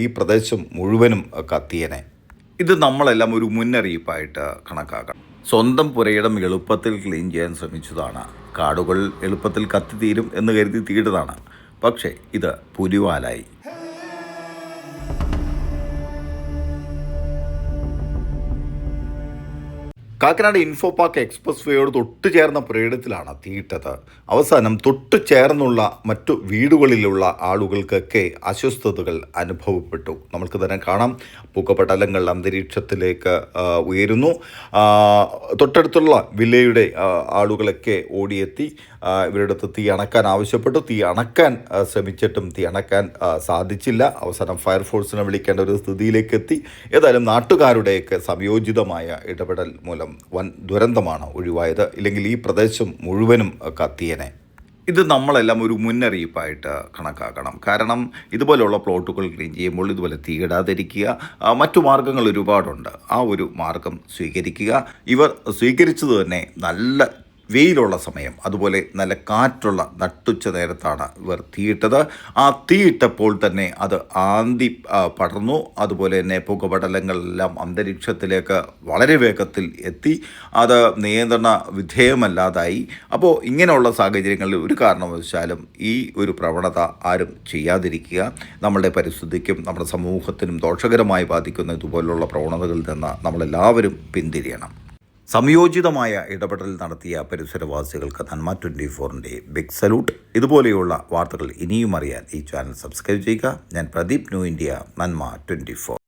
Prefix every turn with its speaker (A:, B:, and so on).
A: ഈ പ്രദേശം മുഴുവനും കത്തിയനെ. ഇത് നമ്മളെല്ലാം ഒരു മുന്നറിയിപ്പായിട്ട് കണക്കാക്കണം. സ്വന്തം പുരയിടം എളുപ്പത്തിൽ ക്ലീൻ ചെയ്യാൻ ശ്രമിച്ചതാണ്. കാടുകൾ എളുപ്പത്തിൽ കത്തിത്തീരും എന്ന് കരുതി തീരുന്നതാണ്. പക്ഷേ ഇത് പുലിവാലായി. കാക്കനാട് ഇൻഫോ പാർക്ക് എക്സ്പ്രസ് വേയോട് തൊട്ടു ചേർന്ന പുരയിടത്തിലാണ് തീയിട്ടത്. അവസാനം തൊട്ടു ചേർന്നുള്ള മറ്റു വീടുകളിലുള്ള ആളുകൾക്കൊക്കെ അസ്വസ്ഥതകൾ അനുഭവപ്പെട്ടു. നമുക്ക് തന്നെ കാണാം, പുകപടലങ്ങൾ അന്തരീക്ഷത്തിലേക്ക് ഉയരുന്നു. തൊട്ടടുത്തുള്ള വില്ലയുടെ ആളുകളൊക്കെ ഓടിയെത്തി ഇവരുടെ അടുത്ത് തീ അണക്കാൻ ആവശ്യപ്പെട്ടു. തീ അണക്കാൻ ശ്രമിച്ചിട്ടും തീ അണക്കാൻ സാധിച്ചില്ല. അവസാനം ഫയർഫോഴ്സിനെ വിളിക്കേണ്ട ഒരു സ്ഥിതിയിലേക്ക് എത്തി. ഏതായാലും നാട്ടുകാരുടെയൊക്കെ സംയോജിതമായ ഇടപെടൽ മൂലം വൻ ദുരന്തമാണ് ഒഴിവായത്. ഇല്ലെങ്കിൽ ഈ പ്രദേശം മുഴുവനും കത്തിയനെ. ഇത് നമ്മളെല്ലാം ഒരു മുന്നറിയിപ്പായിട്ട് കണക്കാക്കണം. കാരണം ഇതുപോലെയുള്ള പ്ലോട്ടുകൾ ക്ലീൻ ചെയ്യുമ്പോൾ ഇതുപോലെ തീയിടാതിരിക്കുക. മറ്റു മാർഗ്ഗങ്ങൾ ഒരുപാടുണ്ട്. ആ ഒരു മാർഗം സ്വീകരിക്കുക. ഇവർ സ്വീകരിച്ചത് തന്നെ നല്ല വെയിലുള്ള സമയം, അതുപോലെ നല്ല കാറ്റുള്ള നട്ടുച്ച നേരത്താണ് ഇവർ തീയിട്ടത്. ആ തീയിട്ടപ്പോൾ തന്നെ അത് ആന്തി പടർന്നു. അതുപോലെ തന്നെ പുകപടലങ്ങളെല്ലാം അന്തരീക്ഷത്തിലേക്ക് വളരെ വേഗത്തിൽ എത്തി. അത് നിയന്ത്രണ വിധേയമല്ലാതായി. അപ്പോൾ ഇങ്ങനെയുള്ള സാഹചര്യങ്ങളിൽ ഒരു കാരണവശാലും ഈ ഒരു പ്രവണത ആരും ചെയ്യാതിരിക്കുക. നമ്മുടെ പരിസ്ഥിതിക്കും നമ്മുടെ സമൂഹത്തിനും ദോഷകരമായി ബാധിക്കുന്ന ഇതുപോലുള്ള പ്രവണതകളിൽ നിന്ന് നമ്മളെല്ലാവരും പിന്തിരിയണം. സംയോജിതമായ ഇടപെടൽ നടത്തിയ പരിസരവാസികൾക്ക് നന്മ 24-ൻ്റെ ബിഗ് സല്യൂട്ട്. ഇതുപോലെയുള്ള വാർത്തകൾ ഇനിയും അറിയാൻ ഈ ചാനൽ സബ്സ്ക്രൈബ് ചെയ്യുക. ഞാൻ പ്രദീപ്, ന്യൂ ഇന്ത്യ, നന്മ 24.